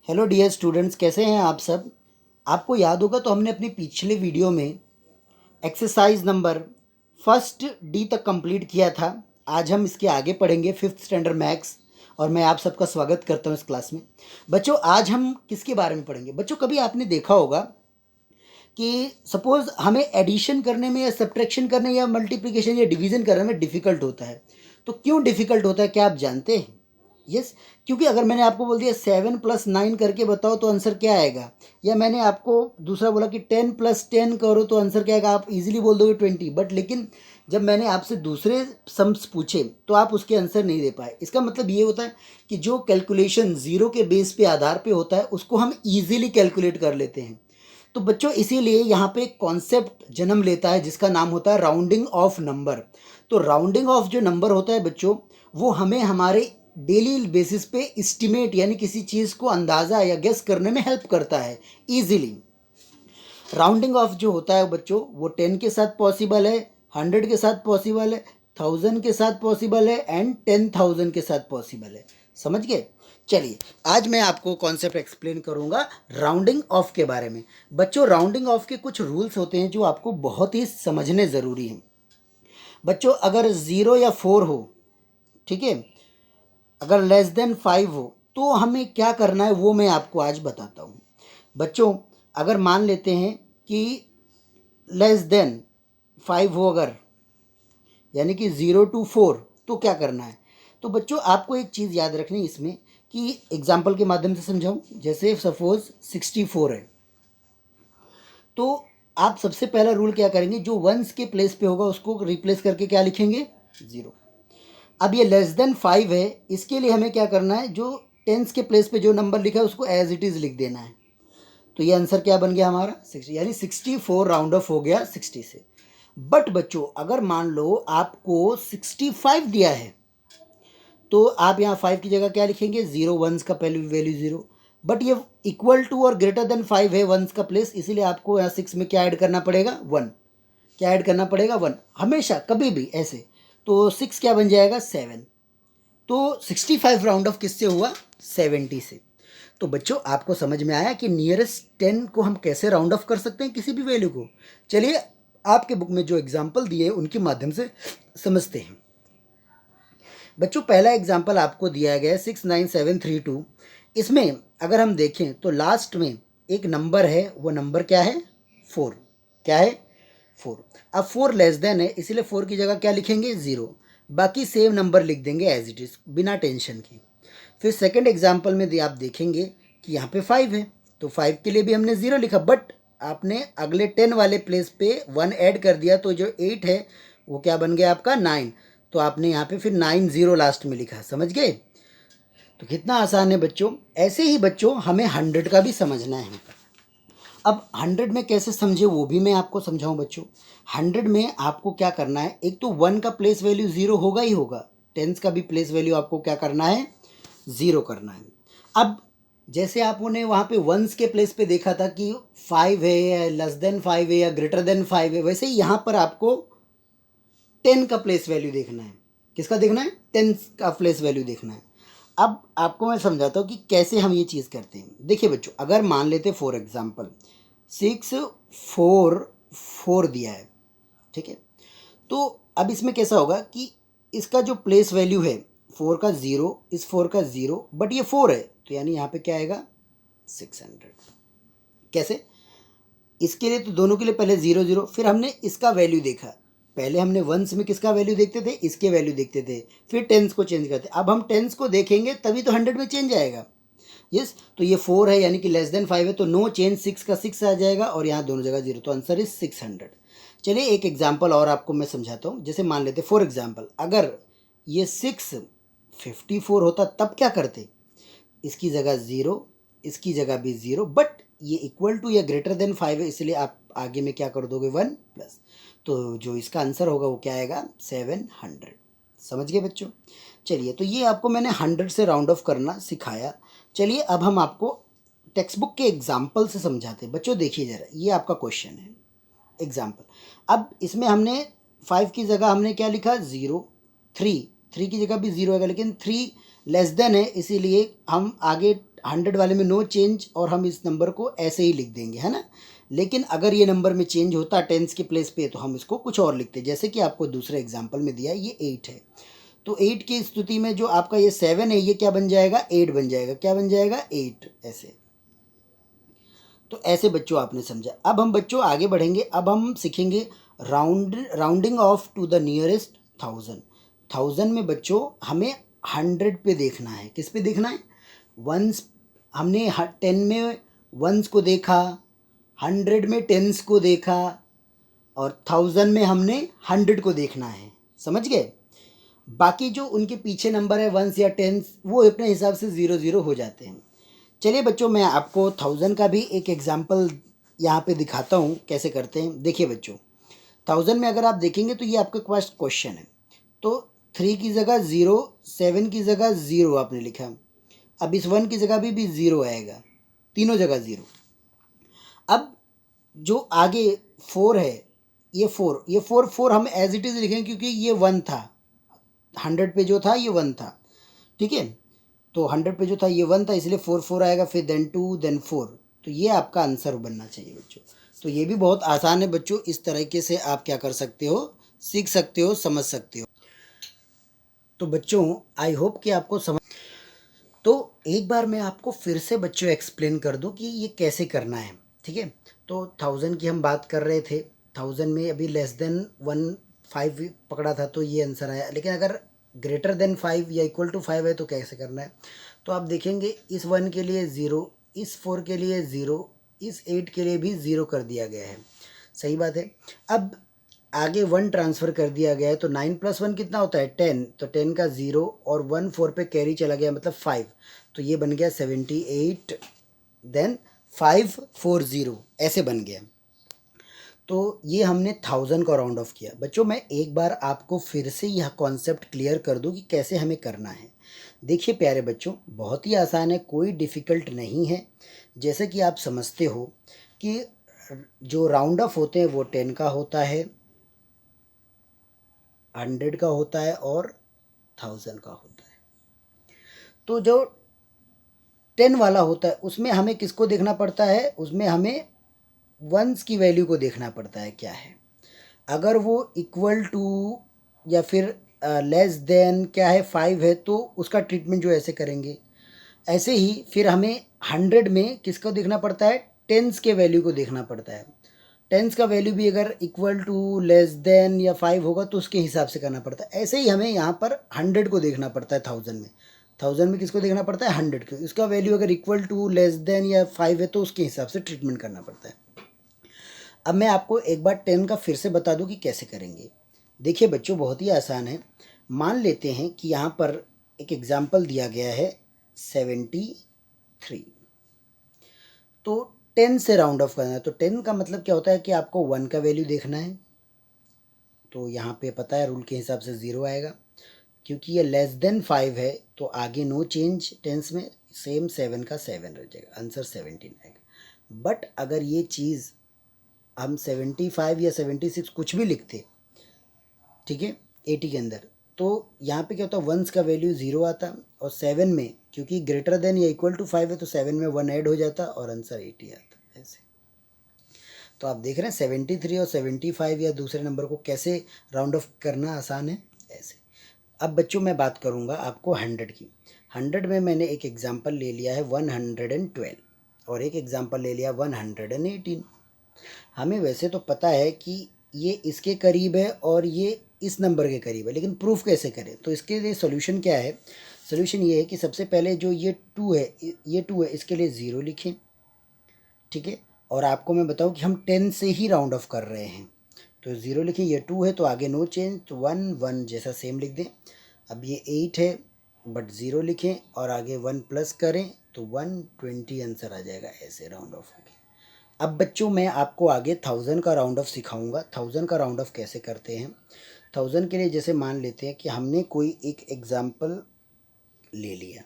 Hello dear students, कैसे हैं आप सब। आपको याद होगा तो हमने अपनी पिछले वीडियो में एक्सरसाइज नंबर फर्स्ट डी तक कंप्लीट किया था। आज हम इसके आगे पढ़ेंगे फिफ्थ स्टैंडर्ड मैथ्स और मैं आप सबका स्वागत करता हूं इस क्लास में। बच्चों, आज हम किसके बारे में पढ़ेंगे। बच्चों, कभी आपने देखा होगा कि सपोज़ हमें एडिशन करने में या सब्ट्रैक्शन करने या मल्टीप्लिकेशन या डिवीज़न करने में डिफ़िकल्ट होता है। तो क्यों डिफ़िकल्ट होता है, क्या आप जानते हैं? यस, क्योंकि अगर मैंने आपको बोल दिया 7 + 9 करके बताओ तो आंसर क्या आएगा, या मैंने आपको दूसरा बोला कि 10 + 10 करो तो आंसर क्या आएगा, आप इजीली बोल दोगे 20। बट लेकिन जब मैंने आपसे दूसरे सम्स पूछे तो आप उसके आंसर नहीं दे पाए। इसका मतलब ये होता है कि जो कैलकुलेशन ज़ीरो के बेस पे आधार पे होता है उसको हम ईजिली कैलकुलेट कर लेते हैं। तो बच्चों, इसीलिए यहाँ पे कॉन्सेप्ट जन्म लेता है जिसका नाम होता है राउंडिंग ऑफ नंबर। तो राउंडिंग ऑफ जो नंबर होता है बच्चों, वो हमें हमारे डेली बेसिस पे इस्टीमेट यानी किसी चीज़ को अंदाज़ा या गेस करने में हेल्प करता है ईजिली। राउंडिंग ऑफ जो होता है बच्चों, वो 10 के साथ पॉसिबल है, 100 के साथ पॉसिबल है, 1000 के साथ पॉसिबल है एंड 10,000 के साथ पॉसिबल है। समझ गए? चलिए, आज मैं आपको कॉन्सेप्ट एक्सप्लेन करूंगा राउंडिंग ऑफ के बारे में। बच्चों, राउंडिंग ऑफ के कुछ रूल्स होते हैं जो आपको बहुत ही समझने ज़रूरी हैं। बच्चों, अगर 0 या 4 हो, ठीक है, अगर लेस देन 5 हो, तो हमें क्या करना है वो मैं आपको आज बताता हूँ। बच्चों, अगर मान लेते हैं कि लेस देन 5 हो अगर, यानी कि 0 to 4, तो क्या करना है। तो बच्चों, आपको एक चीज़ याद रखनी इसमें कि एग्जाम्पल के माध्यम से समझाऊँ। जैसे सपोज 64 है, तो आप सबसे पहला रूल क्या करेंगे, जो वंस के प्लेस पे होगा उसको रिप्लेस करके क्या लिखेंगे, 0। अब ये लेस देन 5 है, इसके लिए हमें क्या करना है, जो टेंस के प्लेस पे जो नंबर लिखा है उसको एज इट इज़ लिख देना है। तो ये आंसर क्या बन गया हमारा 60, यानी 64 राउंड ऑफ हो गया 60 से। बट बच्चों, अगर मान लो आपको 65 दिया है, तो आप यहाँ 5 की जगह क्या लिखेंगे, 0, वंस का पहले वैल्यू 0। बट ये इक्वल टू और ग्रेटर देन 5 है वंस का प्लेस, इसीलिए आपको यहाँ 6 में क्या ऐड करना पड़ेगा, 1। क्या ऐड करना पड़ेगा, 1, हमेशा कभी भी ऐसे। तो 6 क्या बन जाएगा, 7। तो 65 राउंड ऑफ किससे हुआ, 70 से। तो बच्चों, आपको समझ में आया कि नियरेस्ट 10 को हम कैसे राउंड ऑफ कर सकते हैं, किसी भी वैल्यू को। चलिए, आपके बुक में जो एग्जाम्पल दिए उनके माध्यम से समझते हैं। बच्चों, पहला एग्जाम्पल आपको दिया गया है 69732। इसमें अगर हम देखें तो लास्ट में एक नंबर है, वो नंबर क्या है, 4। क्या है, 4। अब 4 लेस देन है, इसीलिए 4 की जगह क्या लिखेंगे, 0। बाकी सेम नंबर लिख देंगे एज इट इज़ बिना टेंशन के। फिर सेकंड एग्जाम्पल में आप देखेंगे कि यहाँ पे 5 है, तो 5 के लिए भी हमने 0 लिखा, बट आपने अगले 10 वाले प्लेस पे 1 ऐड कर दिया, तो जो 8 है वो क्या बन गया आपका, 9। तो आपने यहाँ पे फिर 90 लास्ट में लिखा। समझ गए? तो कितना आसान है बच्चों। ऐसे ही बच्चों, हमें 100 का भी समझना है। अब 100 में कैसे समझे वो भी मैं आपको समझाऊं बच्चों। 100 में आपको क्या करना है, एक तो 1 का प्लेस वैल्यू 0 होगा ही होगा, 10 का भी प्लेस वैल्यू आपको क्या करना है, 0 करना है। अब जैसे आपने वहाँ पे वंस के प्लेस पे देखा था कि 5 है या लेस देन 5 है या ग्रेटर देन 5 है, वैसे ही यहाँ पर आपको 10 का प्लेस वैल्यू देखना है। किसका देखना है, 10 का प्लेस वैल्यू देखना है। अब आपको मैं समझाता हूँ कि कैसे हम ये चीज़ करते हैं। देखिए बच्चों, अगर मान लेते फॉर एग्जाम्पल 644 दिया है, ठीक है, तो अब इसमें कैसा होगा कि इसका जो प्लेस वैल्यू है 4 का 0, इस 4 का 0, बट ये 4 है, तो यानी यहाँ पे क्या आएगा, 600। कैसे, इसके लिए तो दोनों के लिए पहले 0 0, फिर हमने इसका वैल्यू देखा। पहले हमने वंस में किसका वैल्यू देखते थे, इसके वैल्यू देखते थे, फिर टेंस को चेंज करते। अब हम टेंस को देखेंगे तभी तो 100 में चेंज आएगा। यस, तो ये 4 है यानी कि लेस देन 5 है, तो नो चेंज, 6 का 6 आ जाएगा और यहाँ दोनों जगह 0, तो आंसर इज 600। चलिए, एक एग्जाम्पल और आपको मैं समझाता हूँ। जैसे मान लेते फॉर एग्जाम्पल, अगर ये 654 होता तब क्या करते, इसकी जगह 0, इसकी जगह भी 0, बट ये इक्वल टू या ग्रेटर देन 5 है, इसलिए आप आगे में क्या कर दोगे, 1 प्लस। तो जो इसका आंसर होगा वो क्या आएगा, 700। समझ गए बच्चों? चलिए, तो ये आपको मैंने 100 से राउंड ऑफ करना सिखाया। चलिए, अब हम आपको टेक्स्ट बुक के एग्जाम्पल से समझाते हैं। बच्चों देखिए ज़रा, ये आपका क्वेश्चन है एग्जाम्पल। अब इसमें हमने 5 की जगह हमने क्या लिखा, 0। 3 की जगह भी 0 आएगा, लेकिन 3 लेस देन है, इसीलिए हम आगे 100 वाले में नो चेंज और हम इस नंबर को ऐसे ही लिख देंगे, है ना। लेकिन अगर ये नंबर में चेंज होता टेंस के प्लेस पे तो हम इसको कुछ और लिखते, जैसे कि आपको दूसरे एग्जाम्पल में दिया है ये 8 है, तो 8 की स्थिति में जो आपका ये 7 है ये क्या बन जाएगा, 8 बन जाएगा, क्या बन जाएगा, 8 ऐसे। तो ऐसे बच्चों आपने समझा। अब हम बच्चों आगे बढ़ेंगे, अब हम सीखेंगे rounding off to the nearest 1000। 1000 में बच्चों हमें 100 पे देखना है, किस पे देखना है, वंस। हमने 10 में वंस को देखा, 100 में टेंस को देखा और 1000 में हमने 100 को देखना है, समझ गए। बाकी जो उनके पीछे नंबर है वंस या टेंस वो अपने हिसाब से 0 0 हो जाते हैं। चलिए बच्चों मैं आपको 1000 का भी एक एग्जाम्पल यहाँ पे दिखाता हूँ कैसे करते हैं। देखिए बच्चों 1000 में अगर आप देखेंगे तो ये आपके पास क्वेश्चन है, तो 3 की जगह 0, 7 की जगह 0 आपने लिखा। अब इस 1 की जगह भी 0 आएगा, तीनों जगह 0। अब जो आगे 4 है, ये 4 हम एज इट इज़ लिखेंगे क्योंकि ये 1 था, 100 पे जो था ये 1 था, ठीक है। तो 100 पे जो था ये 1 था, इसलिए 4 आएगा, फिर देन 2 देन 4। तो ये आपका आंसर बनना चाहिए बच्चों। तो ये भी बहुत आसान है बच्चों, इस तरीके से आप क्या कर सकते हो, सीख सकते हो, समझ सकते हो। तो बच्चों आई होप कि आपको समझ। तो एक बार मैं आपको फिर से बच्चों एक्सप्लेन कर दूं कि ये कैसे करना है, ठीक है। तो 1000 की हम बात कर रहे थे, 1000 में अभी लेस देन 15 पकड़ा था तो ये आंसर आया, लेकिन अगर ग्रेटर देन 5 या इक्वल टू 5 है तो कैसे करना है। तो आप देखेंगे इस 1 के लिए 0, इस 4 के लिए 0, इस 8 के लिए भी 0 कर दिया गया है, सही बात है। अब आगे 1 ट्रांसफ़र कर दिया गया है, तो 9 + 1 कितना होता है 10, तो 10 का 0 और 1 4 पे कैरी चला गया मतलब 5, तो ये बन गया 78 देन 540 ऐसे बन गया। तो ये हमने 1000 का राउंड ऑफ किया। बच्चों मैं एक बार आपको फिर से यह कॉन्सेप्ट क्लियर कर दूं कि कैसे हमें करना है। देखिए प्यारे बच्चों बहुत ही आसान है, कोई डिफ़िकल्ट नहीं है। जैसे कि आप समझते हो कि जो राउंड ऑफ होते हैं वो 10 का होता है, 100 का होता है और 1000 का होता है। तो जो 10 वाला होता है उसमें हमें किसको देखना पड़ता है, उसमें हमें वंस की वैल्यू को देखना पड़ता है क्या है। अगर वो इक्वल टू या फिर लेस देन क्या है 5 है तो उसका ट्रीटमेंट जो ऐसे करेंगे। ऐसे ही फिर हमें 100 में किसको देखना पड़ता है, टेंस के वैल्यू को देखना पड़ता है। टेंस का वैल्यू भी अगर इक्वल टू लेस देन या 5 होगा तो उसके हिसाब से करना पड़ता है। ऐसे ही हमें यहाँ पर 100 को देखना पड़ता है 1000 में। 1000 में किसको देखना पड़ता है, 100 को। इसका वैल्यू अगर इक्वल टू लेस देन या 5 है तो उसके हिसाब से ट्रीटमेंट करना पड़ता है। अब मैं आपको एक बार 10 का फिर से बता दूं कि कैसे करेंगे। देखिए बच्चों बहुत ही आसान है। मान लेते हैं कि यहाँ पर एक एग्जाम्पल दिया गया है 73, तो 10 से राउंड ऑफ करना है। तो 10 का मतलब क्या होता है कि आपको 1 का वैल्यू देखना है, तो यहाँ पे पता है रूल के हिसाब से 0 आएगा। क्योंकि ये लेस देन 5 है तो आगे नो चेंज टेंस में, सेम 7 का 7 रह जाएगा, आंसर 17 आएगा। बट अगर ये चीज़ हम 75 या 76 कुछ भी लिखते, ठीक है, 80 के अंदर, तो यहाँ पे क्या होता है वंस का वैल्यू 0 आता और 7 में क्योंकि ग्रेटर देन या इक्वल टू 5 है तो 7 में 1 ऐड हो जाता और आंसर 80 आता ऐसे। तो आप देख रहे हैं 73 और 75 या दूसरे नंबर को कैसे राउंड ऑफ करना आसान है ऐसे। अब बच्चों मैं बात करूँगा आपको 100 की। 100 में मैंने एक एग्जांपल ले लिया है 112 और एक एग्जांपल ले लिया 118। हमें वैसे तो पता है कि ये इसके करीब है और ये इस नंबर के करीब है, लेकिन प्रूफ कैसे करें। तो इसके लिए सोल्यूशन क्या है, सोल्यूशन ये है कि सबसे पहले जो ये 2 है, ये 2 है, इसके लिए 0 लिखें, ठीक है। और आपको मैं बताऊं कि हम 10 से ही राउंड ऑफ कर रहे हैं, तो 0 लिखें। ये 2 है तो आगे नो चेंज, तो 1 1 जैसा सेम लिख दें। अब ये 8 है बट 0 लिखें और आगे 1 प्लस करें तो 120 आंसर आ जाएगा, ऐसे राउंड ऑफ हो गया। अब बच्चों मैं आपको आगे 1000 का राउंड ऑफ सिखाऊंगा। 1000 का राउंड ऑफ कैसे करते हैं। 1000 के लिए जैसे मान लेते हैं कि हमने कोई एक एग्जाम्पल ले लिया,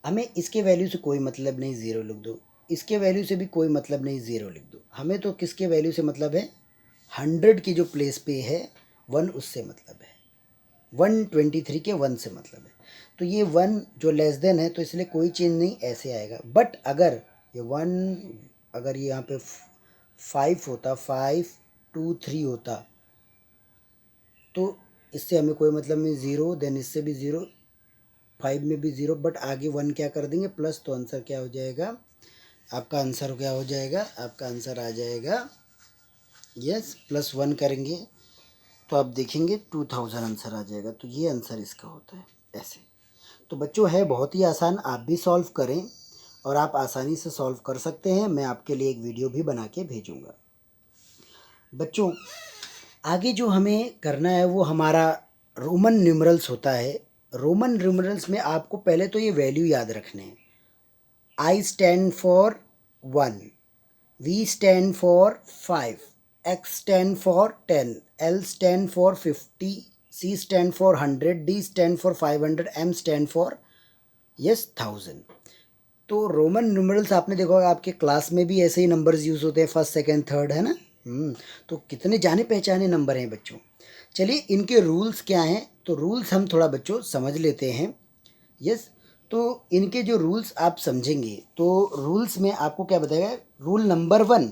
हमें इसके वैल्यू से कोई मतलब नहीं, 0 लिख दो। इसके वैल्यू से भी कोई मतलब नहीं, 0 लिख दो। हमें तो किसके वैल्यू से मतलब है, 100 की जो प्लेस पे है 1 उससे मतलब है, 123 के 1 से मतलब है। तो ये 1 जो लेस देन है तो इसलिए कोई चेंज नहीं, ऐसे आएगा। बट अगर ये 1, अगर ये यहाँ पे 5 होता, 5 2 3 होता, तो इससे हमें कोई मतलब नहीं, 0, देन इससे भी 0, 5 में भी 0, बट आगे 1 क्या कर देंगे प्लस, तो आंसर क्या हो जाएगा आपका? आंसर क्या हो जाएगा आपका? आंसर आ जाएगा यस +1 करेंगे तो आप देखेंगे 2000 आंसर आ जाएगा। तो ये आंसर इसका होता है ऐसे। तो बच्चों है बहुत ही आसान, आप भी सॉल्व करें और आप आसानी से सॉल्व कर सकते हैं। मैं आपके लिए एक वीडियो भी बना के भेजूँगा। बच्चों आगे जो हमें करना है वो हमारा रोमन न्यूमरल्स होता है। रोमन न्यूमरल्स में आपको पहले तो ये वैल्यू याद रखने हैं। I stand for 1, V stand for 5, X stand for 10, L stand for 50, C stand for 100, D stand for 500, M stand for 1000। तो रोमन न्यूमरल्स आपने देखा होगा आपके क्लास में भी ऐसे ही नंबर्स यूज़ होते हैं, फर्स्ट सेकंड थर्ड, है ना। तो कितने जाने पहचाने नंबर हैं बच्चों। चलिए इनके रूल्स क्या हैं, तो रूल्स हम थोड़ा बच्चों समझ लेते हैं। यस, तो इनके जो रूल्स आप समझेंगे, तो रूल्स में आपको क्या बताएगा। Rule number 1,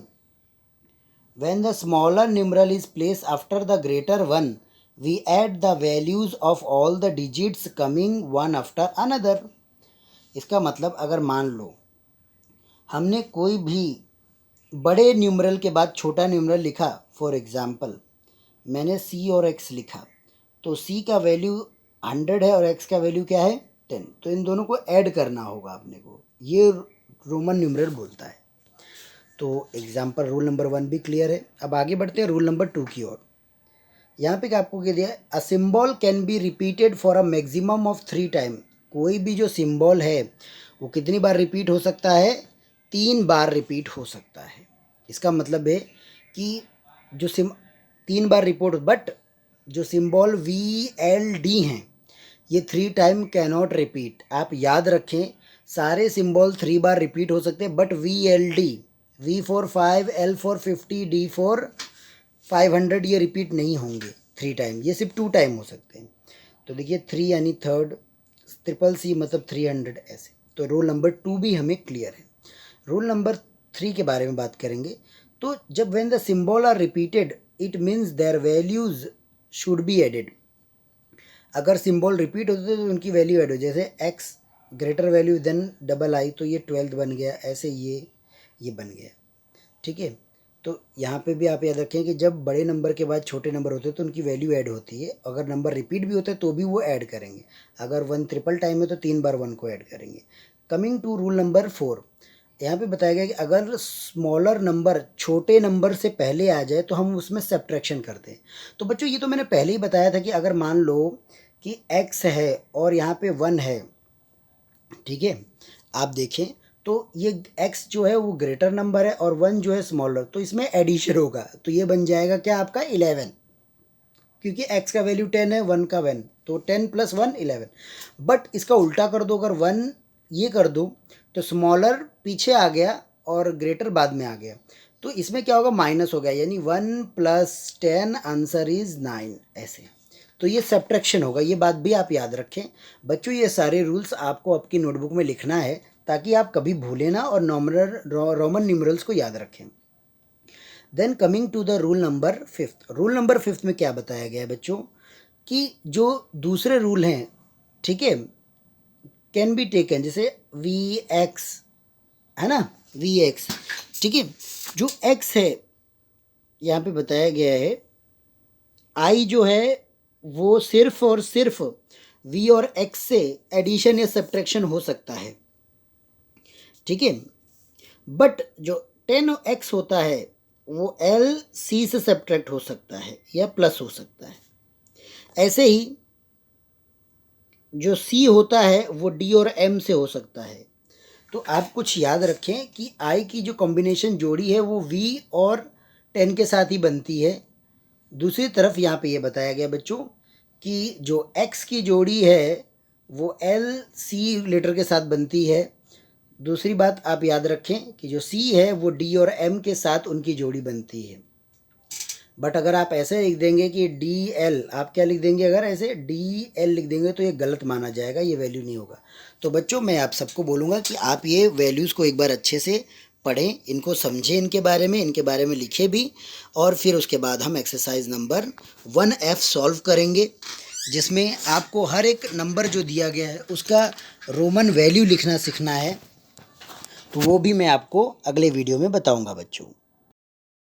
when the smaller numeral is place after the greater one, we add the values of all the digits coming one after another. इसका मतलब अगर मान लो हमने कोई भी बड़े न्यूमरल के बाद छोटा न्यूमरल लिखा, फॉर एग्जांपल मैंने C और X लिखा, तो C का वैल्यू 100 है और X का वैल्यू क्या है 10, तो इन दोनों को ऐड करना होगा अपने को, ये रोमन न्यूमरल बोलता है। तो एग्जांपल रूल नंबर 1 भी क्लियर है। अब आगे बढ़ते हैं रूल नंबर 2 की ओर। यहाँ पे आपको क्या दिया है, अ symbol can be repeated for a maximum of 3 time. कोई भी जो सिम्बॉल है वो कितनी बार रिपीट हो सकता है? 3 बार रिपीट हो सकता है। इसका मतलब है कि जो 3 बार रिपोर्ट, बट जो सिम्बॉल VLD हैं ये 3 टाइम कैनॉट रिपीट। आप याद रखें सारे सिम्बॉल 3 बार रिपीट हो सकते हैं, but VLD, V for 5, L for 50, D for 500 ये रिपीट नहीं होंगे 3 टाइम, ये सिर्फ 2 टाइम हो सकते हैं। तो देखिए 3 यानी थर्ड, CCC मतलब 300 ऐसे। तो रूल नंबर 2 भी हमें क्लियर है। रूल नंबर 3 के बारे में बात करेंगे। तो जब when the symbol are repeated it means their values should be added. अगर सिम्बॉल रिपीट होते थे तो उनकी वैल्यू ऐड हो, जैसे x greater value than I, तो ये 12 बन गया, ऐसे ये बन गया। ठीक है, तो यहाँ पे भी आप याद रखें कि जब बड़े नंबर के बाद छोटे नंबर होते हैं तो उनकी वैल्यू ऐड होती है। अगर नंबर रिपीट भी होता है तो भी वो ऐड करेंगे। अगर 1 ट्रिपल टाइम है तो 3 बार 1 को ऐड करेंगे। कमिंग टू रूल नंबर 4, यहाँ पे बताया गया कि अगर स्मॉलर नंबर छोटे नंबर से पहले आ जाए तो हम उसमें सब्ट्रैक्शन करते हैं। तो बच्चों ये तो मैंने पहले ही बताया था कि अगर मान लो कि x है और यहाँ पे 1 है, ठीक है, आप देखें तो ये x जो है वो ग्रेटर नंबर है और 1 जो है स्मॉलर, तो इसमें एडिशन होगा, तो ये बन जाएगा क्या आपका 11, क्योंकि x का वैल्यू 10 है, 1 का 1, तो 10 + 1 11। बट इसका उल्टा कर दो, अगर 1 ये कर दो तो स्मॉलर पीछे आ गया और ग्रेटर बाद में आ गया, तो इसमें क्या होगा माइनस हो गया, यानी 1 + 10 आंसर इज 9 ऐसे। तो ये सब्ट्रैक्शन होगा, ये बात भी आप याद रखें बच्चों। ये सारे रूल्स आपको आपकी नोटबुक में लिखना है ताकि आप कभी भूलें ना और रोमन न्यूमरल्स को याद रखें। Then coming to the rule number 5। Rule number 5 में क्या बताया गया है बच्चों कि जो दूसरे रूल हैं, ठीक है, कैन बी टेकन, जैसे VX है ना, VX, ठीक है, जो X है यहाँ पे बताया गया है I जो है वो सिर्फ और सिर्फ V और X से एडिशन या सब्ट्रैक्शन हो सकता है, ठीक है। बट जो 10x होता है वो LC से सब्ट्रैक्ट हो सकता है या प्लस हो सकता है। ऐसे ही जो C होता है वो D और M से हो सकता है। तो आप कुछ याद रखें कि I की जो कॉम्बिनेशन जोड़ी है वो V और 10 के साथ ही बनती है। दूसरी तरफ यहाँ पे ये बताया गया बच्चों कि जो X की जोड़ी है वो LC लेटर के साथ बनती है। दूसरी बात आप याद रखें कि जो C है वो D और M के साथ उनकी जोड़ी बनती है। बट अगर आप ऐसे लिख देंगे कि डी एल, आप क्या लिख देंगे, अगर ऐसे डी एल लिख देंगे तो ये गलत माना जाएगा, ये वैल्यू नहीं होगा। तो बच्चों मैं आप सबको बोलूँगा कि आप ये वैल्यूज़ को एक बार अच्छे से पढ़ें, इनको समझें, इनके बारे में लिखें भी, और फिर उसके बाद हम एक्सरसाइज नंबर 1F सॉल्व करेंगे, जिसमें आपको हर एक नंबर जो दिया गया है उसका रोमन वैल्यू लिखना सीखना है। तो वो भी मैं आपको अगले वीडियो में बताऊंगा बच्चों।